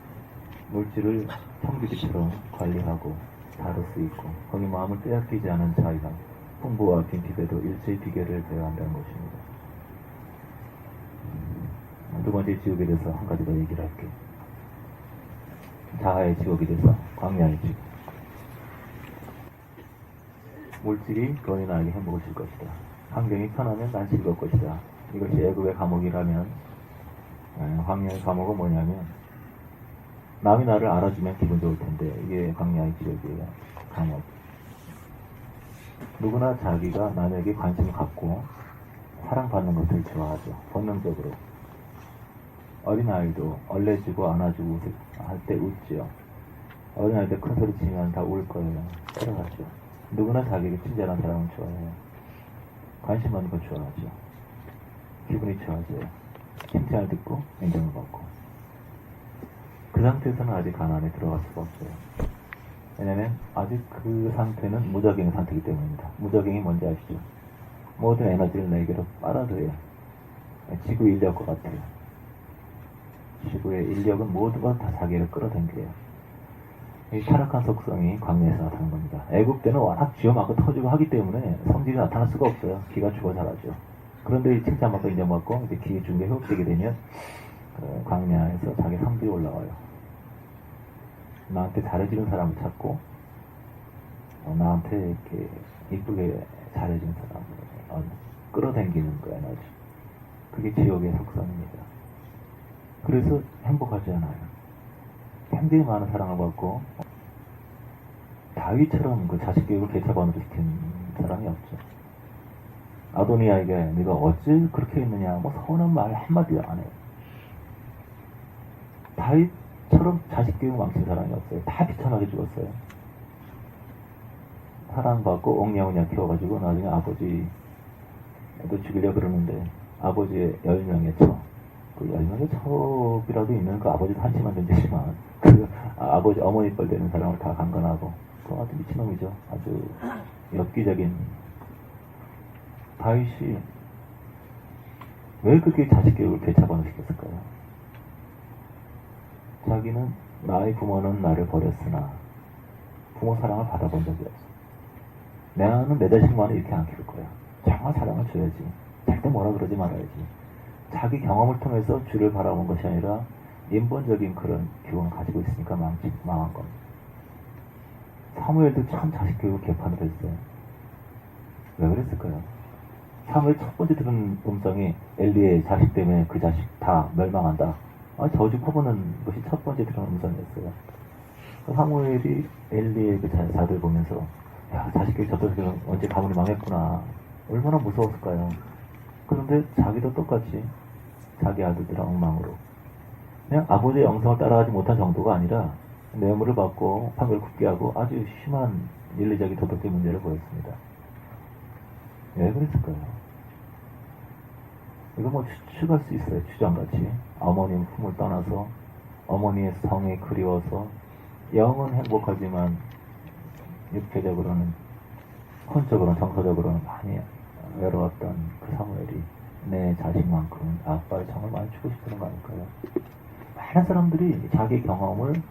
물질을 청기지처럼 관리하고 다룰 수 있고 거기 마음을 빼앗기지 않은 자유가 풍부와 빈티에도 일체의 비결을 배워야 한다는 것입니다. 두 번째 지옥에 대해서 한 가지 더 얘기를 할게요. 자아의 지옥에 대해서 광야의 지옥. 물질이 돈이 나에게 행복을 줄 것이다. 환경이 편하면 난 즐거울 것이다. 이것이 애국의 감옥이라면, 광야의 감옥은 뭐냐면 남이 나를 알아주면 기분 좋을 텐데 이게 광야의 지옥이에요. 감옥. 누구나 자기가 남에게 관심을 갖고 사랑받는 것을 좋아하죠. 본능적으로. 어린아이도 얼레주고 안아주고 할 때 웃죠. 어린아이들 큰 소리 치면 다 울 거예요. 따라가죠. 누구나 자기에게 친절한 사람을 좋아해요. 관심 받는 걸 좋아하죠. 기분이 좋아져요. 칭찬을 듣고 인정을 받고. 그 상태에서는 아직 가난에 들어갈 수가 없어요. 왜냐면 아직 그 상태는 무적행의 상태이기 때문입니다. 무적행이 뭔지 아시죠? 모든 에너지를 내게로 빨아들여요. 지구 인력과 같아요. 지구의 인력은 모두가 다 자기를 끌어당겨요. 이 타락한 속성이 광야에서 나타난 겁니다. 애국 때는 워낙 쥐어맞고 터지고 하기 때문에 성질이 나타날 수가 없어요. 기가 죽어 자라죠. 그런데 이 칭찬받고 인정받고 이제 기 중에 회복되게 되면 광야에서 자기 성질이 올라와요. 나한테 잘해주는 사람을 찾고 나한테 이렇게 이쁘게 잘해주는 사람을 끌어당기는 거야. 에너지. 그게 지옥의 속성입니다. 그래서 행복하지 않아요. 굉장히 많은 사랑을 받고 다윗처럼 그 자식 교육을 개차반으로 시킨 사람이 없죠. 아도니아에게 네가 어찌 그렇게 했느냐 뭐 서운한 말 한마디 안 해요. 다윗처럼 자식 교육 망친 사람이 없어요. 다 비참하게 죽었어요. 사랑받고 옹냐옹냐 키워가지고 나중에 아버지도 죽이려 그러는데 아버지의 10명의 첩, 그 10명의 첩이라도 있는 그 아버지도 한심한 존재지만 그 아버지 어머니 뻘 되는 사람을 다 강간하고 그 아주 미친놈이죠. 아주 엽기적인 다윗이 왜 그렇게 자식 교육을 개차반을 시켰을까요? 자기는 나의 부모는 나를 버렸으나 부모 사랑을 받아본 적이 없어. 나는 내 자식만은 이렇게 안 키울 거야. 정말 사랑을 줘야지. 절대 뭐라 그러지 말아야지. 자기 경험을 통해서 주를 바라본 것이 아니라 인본적인 그런 기운을 가지고 있으니까 망한 겁니다. 사무엘도 참 자식 교육을 개판으로 했어요. 왜 그랬을까요? 사무엘 첫 번째 들은 음성이 엘리의 자식 때문에 그 자식 다 멸망한다. 저주 퍼부는 것이 첫 번째 들은 음성이었어요. 사무엘이 엘리의 그 자들 보면서 야, 자식들이 저쪽에서 언제 가문이 망했구나. 얼마나 무서웠을까요? 그런데 자기도 똑같이 자기 아들들의 엉망으로 그냥 아버지의 영성을 따라가지 못한 정도가 아니라 뇌물을 받고 판결을 굳게 하고 아주 심한 윤리적인 도덕적 문제를 보였습니다. 왜 그랬을까요? 이거 뭐 추측할 수 있어요. 주장같이 어머님 품을 떠나서 어머니의 성이 그리워서 영은 행복하지만 육체적으로는 혼적으로는 정서적으로는 많이 외로웠던 그 사무엘이 내 자식만큼 아빠를 정말 많이 주고 싶은 거 아닐까요? 많은 사람들이 자기 경험을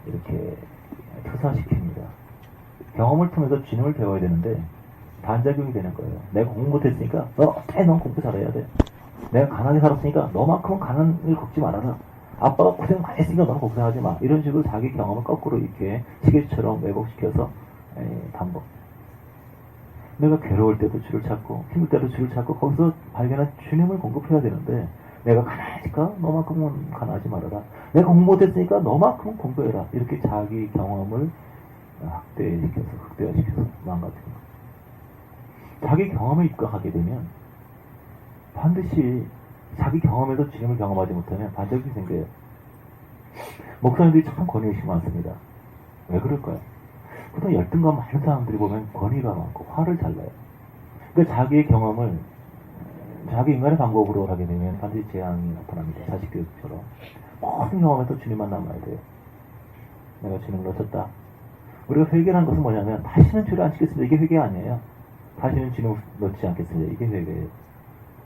이렇게 투사시킵니다. 경험을 통해서 지능을 배워야 되는데 반작용이 되는 거예요. 내가 공부 못했으니까 넌 공부 잘해야 돼. 내가 가난하게 살았으니까 너만큼은 가난을 겪지 말아라. 아빠가 고생 많이 했으니까 너는 고생하지 마. 이런 식으로 자기 경험을 거꾸로 이렇게 시계처럼 왜곡시켜서 반복. 내가 괴로울 때도 주를 찾고 힘들 때도 주를 찾고 거기서 발견한 주님을 공급해야 되는데 내가 가난하니까 너만큼은 가난하지 말아라. 내가 공부 못했으니까 너만큼은 공부해라. 이렇게 자기 경험을 극대화시켜서 망가뜨린 거. 자기 경험에 입각하게 되면 반드시 자기 경험에서 주님을 경험하지 못하면 반작용이 생겨요. 목사님들이 참 권위의식이 많습니다. 왜 그럴까요? 보통 열등감 많은 사람들이 보면 권위가 많고 화를 잘 내요. 그러니까 자기의 경험을 자기 인간의 방법으로 하게 되면 반드시 재앙이 나타납니다. 자식 교육처럼. 모든 경험에서 주님만 남아야 돼요. 내가 주님을 놓쳤다. 우리가 회개라는 것은 뭐냐면 다시는 죄를 안 지켰습니다. 이게 회개 아니에요. 다시는 주님을 놓지 않겠습니다. 이게 회개예요.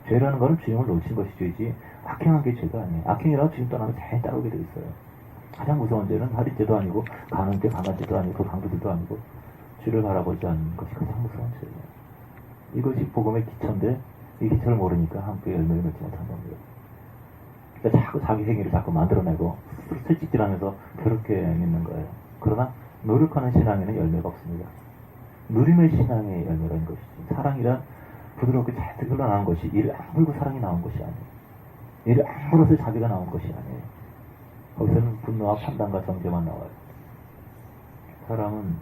죄라는 것은 주님을 놓친 것이 죄지 악행한 게 죄가 아니에요. 악행이라고 주님 떠나면 잘 따라오게 되어 있어요. 가장 무서운 죄는 하릿죄도 아니고 가난죄, 강간죄도 아니고 강도들도 아니고 주를 바라보지 않는 것이 가장 무서운 죄예요. 이것이 복음의 기초인데 이 기초를 모르니까 함께 열매를 맺지 못한 겁니다. 그러니까 자꾸 자기 행위를 자꾸 만들어내고 스스로 채찍질하면서 그렇게 믿는 거예요. 그러나 노력하는 신앙에는 열매가 없습니다. 누림의 신앙의 열매가 있는 것이지. 사랑이란 부드럽게 잘 흘러나온 것이 이를 악물고 사랑이 나온 것이 아니에요. 이를 악물어서 자비가 나온 것이 아니에요. 거기서는 분노와 판단과 정죄만 나와요. 사람은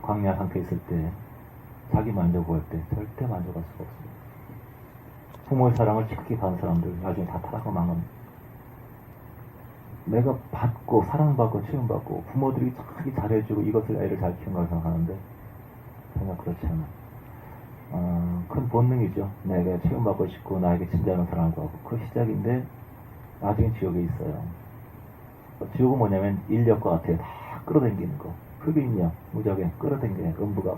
광야 상태에 있을 때 자기 만족할 때 절대 만족할 수가 없습니다. 부모의 사랑을 지극히 받은 사람들 나중에 다 타락하고 망합니다. 내가 받고 사랑받고 치움받고 부모들이 자기 잘해주고 이것을 애를 잘 키운 거라고 생각하는데 전혀 그렇지 않아. 큰 본능이죠. 내가 치움받고 싶고 나에게 진지한 사랑을 구하고 그 시작인데 나중에 지옥에 있어요. 지옥은 뭐냐면 인력과 같아요. 다 끌어당기는 거. 흡인력, 무적에 끌어당기는 음부가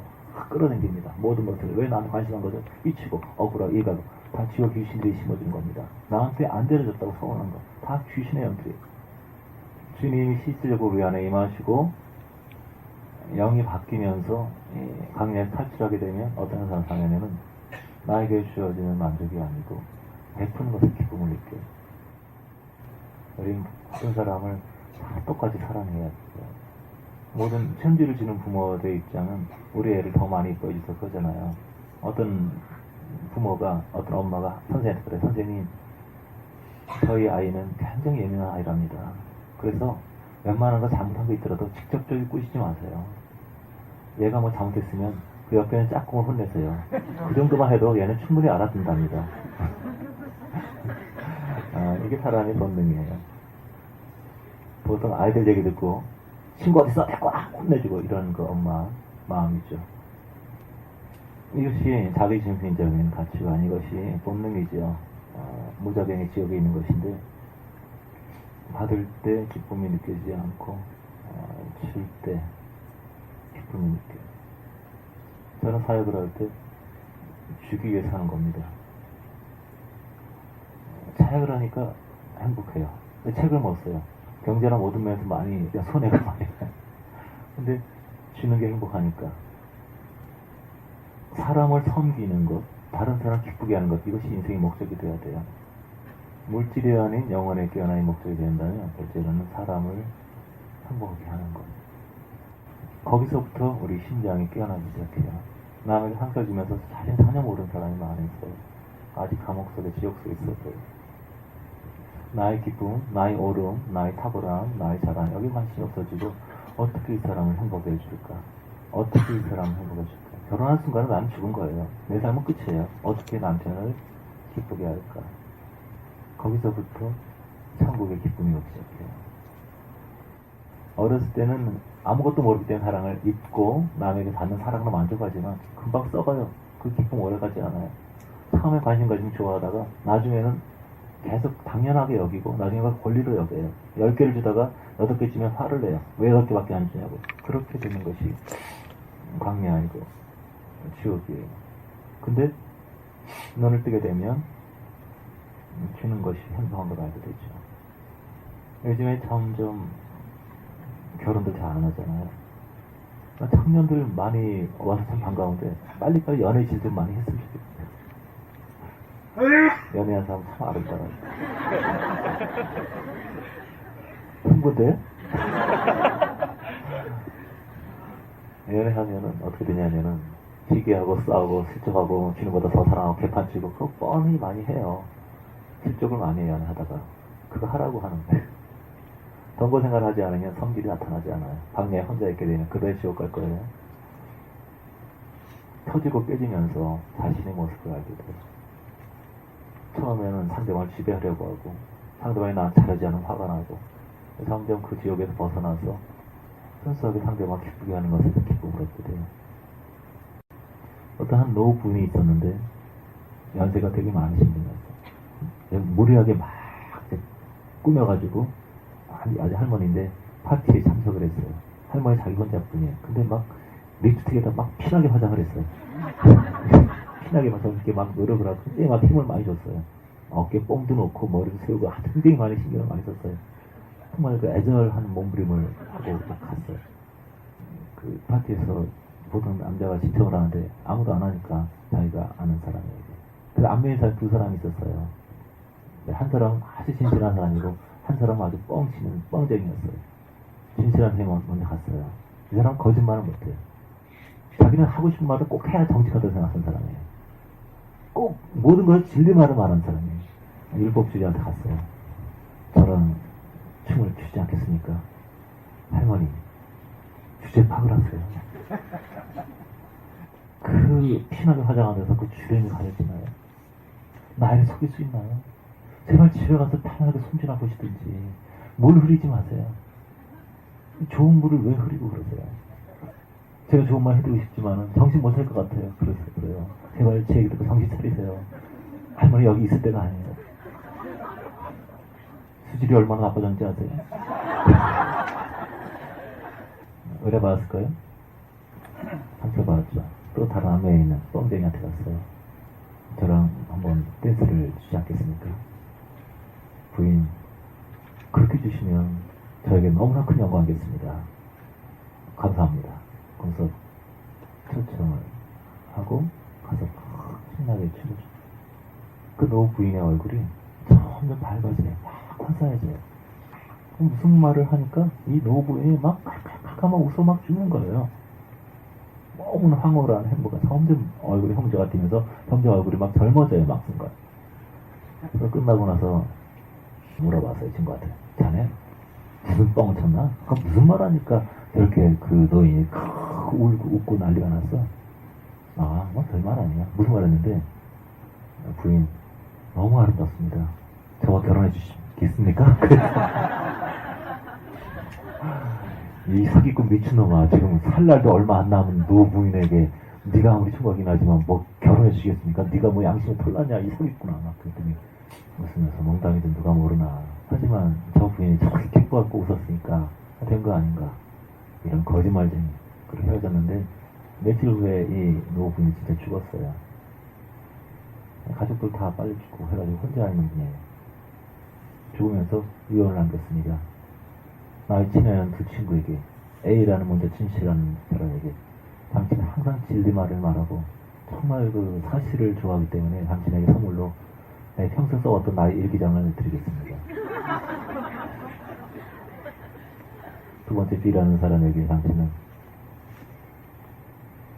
끌어당깁니다. 모든 것을 왜 나한테 관심한 것을 잊히고 억울하고 이가고 다 지옥 귀신들이 심어준 겁니다. 나한테 안 데려줬다고 서운한 거 다 귀신의 연들이에요. 주님이 실질적으로 우리 안에 임하시고 영이 바뀌면서 강렬히 탈출하게 되면 어떤 상황에는 나에게 주어지는 만족이 아니고 베푸는 것에 기쁨을 느껴요. 우리는 모든 사람을 다 똑같이 사랑해야 돼요. 모든 편지를 주는 부모들의 입장은 우리 애를 더 많이 이뻐해 주셔서 그러잖아요. 어떤 부모가, 어떤 엄마가 선생님한테 그래, 선생님 저희 아이는 굉장히 예민한 아이랍니다. 그래서 웬만한 거 잘못한 거 있더라도 직접적으로 꾸시지 마세요. 얘가 뭐 잘못했으면 그 옆에는 짝꿍을 혼내세요. 그 정도만 해도 얘는 충분히 알아듣는답니다. 이게 사람의 본능이에요. 보통 아이들 얘기 듣고 친구 어디 있어? 꽉 혼내주고 이런 거 엄마 마음이죠. 이것이 자기중심적인 가치관, 이것이 본능이죠. 무자병의 지역에 있는 것인데 받을 때 기쁨이 느껴지지 않고 줄 때 기쁨이 느껴요. 저는 사역을 할 때 주기 위해서 하는 겁니다. 사역을 하니까 행복해요. 책을 못 써요. 경제나 모든 면에서 많이 손해가 많이 가요. 근데 주는 게 행복하니까. 사람을 섬기는 것, 다른 사람을 기쁘게 하는 것, 이것이 인생의 목적이 되어야 돼요. 물질이 아닌 영혼의 깨어남의 목적이 된다면 결제로는 사람을 행복하게 하는 것. 거기서부터 우리 심장이 깨어나기 시작해요. 남에게 상처 주면서 자신 전혀 모르는 사람이 많이 있어요. 아직 감옥 속에 지옥 속에 있어요. 나의 기쁨, 나의 오름, 나의 탁월함, 나의 자랑, 여기 관심이 없어지고 어떻게 이 사람을 행복해 해줄까? 어떻게 이 사람을 행복해 해줄까? 결혼한 순간은 나는 죽은 거예요. 내 삶은 끝이에요. 어떻게 남편을 기쁘게 할까? 거기서부터 천국의 기쁨이 오기 시작해요. 어렸을 때는 아무것도 모르기 때문에 사랑을 입고 남에게 받는 사랑으로 만족하지만 금방 썩어요. 그 기쁨 오래가지 않아요. 처음에 관심 가지면 좋아하다가 나중에는 계속 당연하게 여기고 나중에 권리로 여겨요. 10개를 주다가 8개 주면 화를 내요. 왜 8개밖에 안 주냐고. 그렇게 되는 것이 광야이고 지옥이에요. 근데 눈을 뜨게 되면 주는 것이 행복한 걸 알게 되죠. 요즘에 점점 결혼도 잘 안 하잖아요. 청년들 많이 와서 참 반가운데 빨리빨리 연애 질 좀 많이 했으면 좋겠어요. 연애한 사람 참 아름다워요. 흥분돼요? 연애하면은 어떻게 되냐면은 시기하고 싸우고 실족하고 주는 것보다 더 사랑하고 개판치고 그거 뻔히 많이 해요. 실족을 많이 해요, 연애하다가. 그거 하라고 하는 거예요. 동거 생활을 하지 않으면 성질이 나타나지 않아요. 방에 혼자 있게 되면 그대로 지옥 갈 거예요. 터지고 깨지면서 자신의 모습을 알게 돼요. 처음에는 상대방을 지배하려고 하고 상대방이 나한테 잘하지 않으면 화가 나고 점점 그 지옥에서 벗어나서 순수하게 상대방을 기쁘게 하는 것에서 기쁨을 얻게 돼요. 어떤 한 노부인이 있었는데 연세가 되게 많으신 분이었어요. 무리하게 막 꾸며가지고 아직 할머니인데 파티에 참석을 했어요. 할머니 자기 혼자뿐이에요. 근데 막 립스틱에다 막 피나게 화장을 했어요. 피나게 막 저렇게 막 노력을 하고 굉장히 막 힘을 많이 줬어요. 어깨에 뽕도 놓고 머리도 세우고 굉장히 많이 신경을 많이 썼어요. 정말 그 애절한 몸부림을 하고 막 갔어요. 그 파티에서 보통 남자가 신청을 하는데 아무도 안 하니까 자기가 아는 사람이에요. 그래서 안면에 사람 두 사람이 있었어요. 한 사람은 아주 진실한 사람이고 한 사람은 아주 뻥치는 뻥쟁이였어요. 진실한 사람이 먼저 갔어요. 이 사람은 거짓말을 못해요. 자기는 하고 싶은 말을 꼭 해야 정직하다고 생각하는 사람이에요. 꼭 모든 것을 진리만을 말하는 사람이에요. 율법주의한테 갔어요. 저런 춤을 추지 않겠습니까? 할머니, 주제 파악을 하세요. 그 피나게 화장하면서 그 주변이 가려지나요? 나이를 속일 수 있나요? 제발 집에 가서 편하게 손질하 보시든지 뭘 흐리지 마세요. 좋은 물을 왜 흐리고 그러세요? 제가 좋은 말 해드리고 싶지만은 정신 못 찰 것 같아요. 그래요. 제발 제 얘기 듣고 정신 차리세요. 할머니 여기 있을 때가 아니에요. 수질이 얼마나 나빠졌는지 아세요? 의뢰 받았을까요? 상처받았죠. 또 다른 아메에 있는 뻥쟁이한테 갔어요. 저랑 한번 댄스를 주지 않겠습니까? 부인, 그렇게 주시면 저희 저에게 너무나 큰 영광이겠습니다. 감사합니다. 그래서 초청을 하고 가서 신나게 춤을 춰. 그 노 부인의 얼굴이 점점 밝아져요. 막 화사해져요. 무슨 말을 하니까 이 노 부인이 막 웃어 막 죽는 거예요. 너무나 황홀한 행보가 점점 얼굴이 형제가 뛰면서 점점 얼굴이 막 젊어져요. 막 순간. 그래서 끝나고 나서 물어봤어요. 친구한테. 자네 무슨 뻥을 쳤나? 그럼 무슨 말 하니까 이렇게 그 노인이 울고 웃고 난리가 났어. 뭐 별말 아니야. 무슨 말 했는데 부인 너무 아름답습니다. 저와 결혼해 주시겠습니까? 이 사기꾼 미친놈아, 지금 살 날도 얼마 안 남은 노 부인에게 네가 아무리 총각이 나지만 뭐 결혼해 주시겠습니까? 네가 뭐 양심에 털났냐 이 사기꾼아. 막 그랬더니 웃으면서 농담이든 누가 모르나. 하지만 저 부인이 저렇게 기뻐갖고 웃었으니까 된 거 아닌가. 이런 거짓말쟁이. 그렇게 헤어졌는데 며칠 후에 이 노 부인이 진짜 죽었어요. 가족들 다 빨리 죽고 해가지고 혼자 있는 분이에요. 죽으면서 유언을 남겼습니다. 나의 친한 두 친구에게, A라는 먼저 진실한 사람에게 당신은 항상 진리말을 말하고 정말 그 사실을 좋아하기 때문에 당신에게 선물로 평생 써왔던 나의 일기장을 드리겠습니다. 두 번째 B라는 사람에게 당신은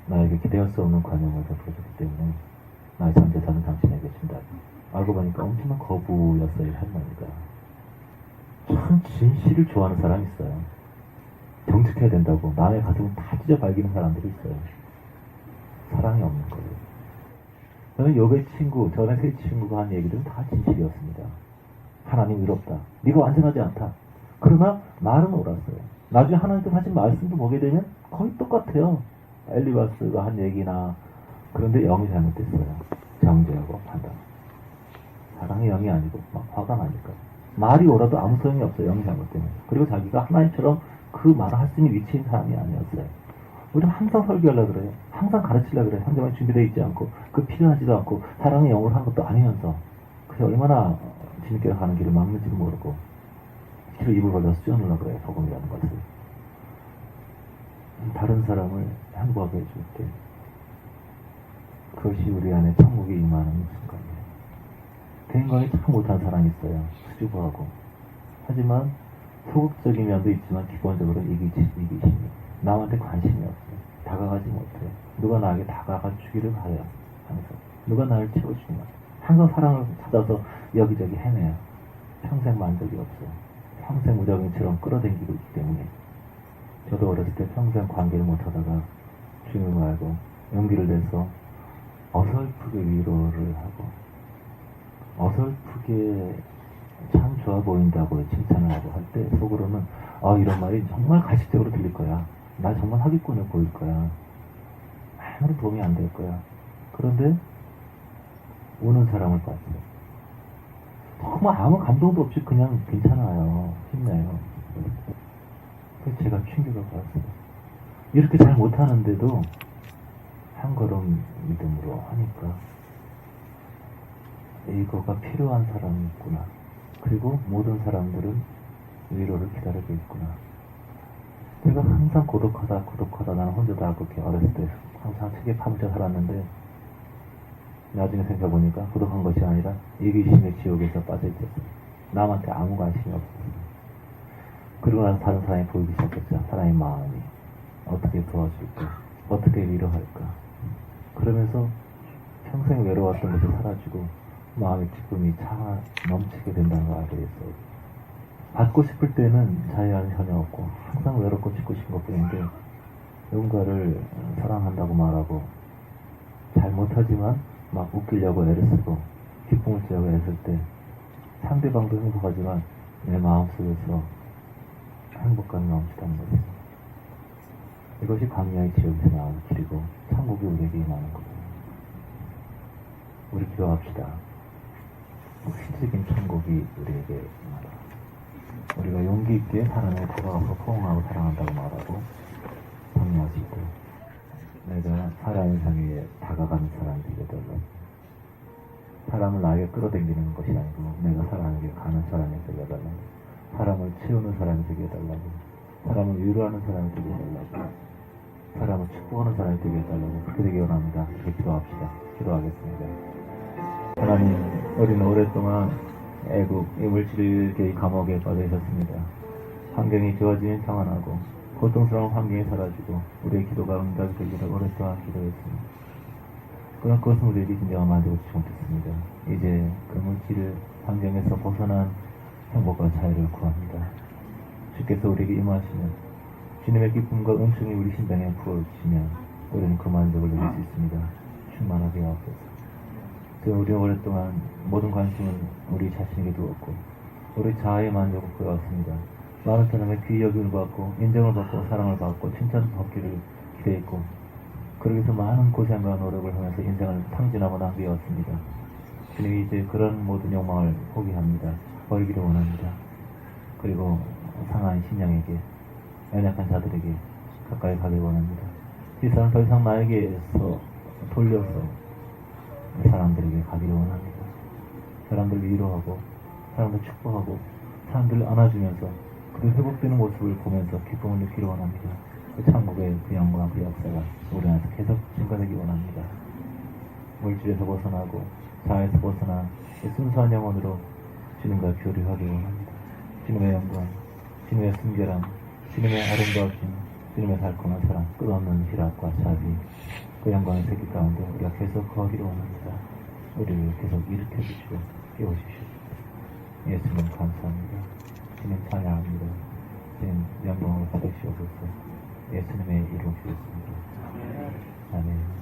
나에게 기대할 수 없는 관용을 베풀어줬기 때문에 나의 전 재산은 당신에게 준다. 알고 보니까 엄청난 거부였어요. 할머니가. 참 진실을 좋아하는 사람이 있어요. 정직해야 된다고 남의 가슴을 다 찢어 발기는 사람들이 있어요. 사랑이 없는 거예요. 저는 여배 친구, 전에 세 친구가 한 얘기들은 다 진실이었습니다. 하나님 위롭다. 네가 완전하지 않다. 그러나 말은 옳았어요. 나중에 하나님께서 하신 말씀도 보게 되면 거의 똑같아요. 엘리바스가 한 얘기나. 그런데 영이 잘못됐어요. 정죄하고 판단. 사랑의 영이 아니고 막 화가 나니까. 말이 옳아도 아무 소용이 없어요. 영이 잘못되면. 그리고 자기가 하나님처럼 그 말을 할 수 있는 위치에 있는 사람이 아니었어요. 우리는 항상 설교하려고 그래요. 항상 가르치려고 그래요. 상대방이 준비되어 있지 않고 그 필요하지도 않고 사랑의 영을 한 것도 아니면서 그게 얼마나 주님께로 가는 길을 막는지도 모르고 뒤로 입을 벌려서 쥐어놓으려고 그래요. 복음이라는 것을. 다른 사람을 행복하게 해줄 때 그것이 우리 안에 천국이 임하는 순간이에요. 대인관이 참 못한 사람이 있어요. 수줍어하고. 하지만 소극적인 면도 있지만 기본적으로 이기심이. 남한테 관심이 없어요. 다가가지 못해요. 누가 나에게 다가가 주기를 바라요. 항상. 누가 나를 채워주냐. 항상 사랑을 찾아서 여기저기 헤매요. 평생 만족이 없어요. 평생 무적인처럼 끌어당기고 있기 때문에. 저도 어렸을 때 평생 관계를 못하다가 주님을 알고 용기를 내서 어설프게 위로를 하고 어설프게 참 좋아 보인다고 칭찬을 하고 할 때 속으로는 이런 말이 정말 가식적으로 들릴 거야. 나 정말 사기꾼을 보일 거야. 아무런 도움이 안 될 거야. 그런데 우는 사람을 봤어요. 정말 아무 감동도 없이 그냥 괜찮아요. 힘내요. 그래서 제가 충격을 받았어요. 이렇게 잘 못하는데도 한 걸음 믿음으로 하니까 이거가 필요한 사람이 있구나. 그리고 모든 사람들은 위로를 기다리고 있구나. 제가 항상 고독하다 나는 혼자다 그렇게 어렸을 때 항상 책에 파묻혀 살았는데 나중에 생각해보니까 고독한 것이 아니라 이기심의 지옥에서 빠져있었어요. 남한테 아무 관심이 없었어요. 그리고 나서 다른 사람이 보이기 시작했죠. 사람의 마음이 어떻게 도와줄까, 어떻게 위로할까. 그러면서 평생 외로웠던 것이 사라지고 마음의 기쁨이 차 넘치게 된다는 걸 알게 됐어요. 받고 싶을 때는 자유함이 전혀 없고 항상 외롭고 짓고 싶은 것뿐인데 누군가를 사랑한다고 말하고 잘 못하지만 막 웃기려고 애를 쓰고 기쁨을 주려고 애쓸 때 상대방도 행복하지만 내 마음속에서 행복감이 넘치다는 거죠. 이것이 광야의 지옥에서 나오는 길이고 천국이 우리에게 임하는 거예요. 우리 기도합시다. 실질적인 천국이 우리에게 임하라. 우리가 용기 있게 사람에 다가가서 포옹하고 사랑한다고 말하고 정리하시고 내가 사람을 향해 다가가는 사람이 되려면 사람을 나에게 끌어당기는 것이 아니고 내가 사람에게 가는 사람이 되려면 사람을 채우는 사람이 되게 해달라고, 사람을 위로하는 사람이 되게 해달라고, 사람을 축복하는 사람이 되게 해달라고, 그렇게 되기 원합니다. 그렇게 기도합시다. 기도하겠습니다. 하나님, 우리는 오랫동안 애국, 물질계의 감옥에 빠져 있었습니다. 환경이 좋아지면 평안하고 고통스러운 환경이 사라지고 우리의 기도가 응답이 되기를 오랫동안 기도했습니다. 그러나 그것은 우리에게 진정한 만족을 주지 못했습니다. 이제 그 물질 환경에서 벗어난 행복과 자유를 구합니다. 주께서 우리에게 임하시면, 주님의 기쁨과 은총이 우리 심장에 부어주시면 우리는 그 만족을 누릴 수 있습니다. 충만하게 하옵소서. 우리는 오랫동안 모든 관심은 우리 자신에게 두었고 우리 자아의 만족을 구해왔습니다. 많은 사람의 귀 여김을 받고 인정을 받고 사랑을 받고 칭찬을 받기를 기대했고, 그러기 위해서 많은 고생과 노력을 하면서 인생을 탕진하고 낭비해왔습니다. 주님이 이제 그런 모든 욕망을 포기합니다. 버리기를 원합니다. 그리고 상한 신령에게, 연약한 자들에게 가까이 가길 원합니다. 이 사람 더 이상 나에게서 돌려서 사람들에게 가기를 원합니다. 사람들을 위로하고 사람들 축복하고 사람들을 안아주면서 그들 회복되는 모습을 보면서 기쁨을 느끼려 원합니다. 그 천국의 그 영광, 그 역사가 우리 안에서 계속 증가되기 원합니다. 물질에서 벗어나고 자아에서 벗어나 순수한 영혼으로 주님과 교류하기 원합니다. 주님의 영광, 주님의 순결함, 주님의 아름다우심, 주님의 달콤한 사랑, 끝없는 희락과 자비, 그 영광의 세계 가운데 우리가 계속 거하기를 원합니다. 우리를 계속 일으켜주시고 깨워주시옵소서. 예수님 감사합니다. 주님 찬양합니다. 주님 영광을 받으시옵소서. 예수님의 이름 주셨습니다. 아멘.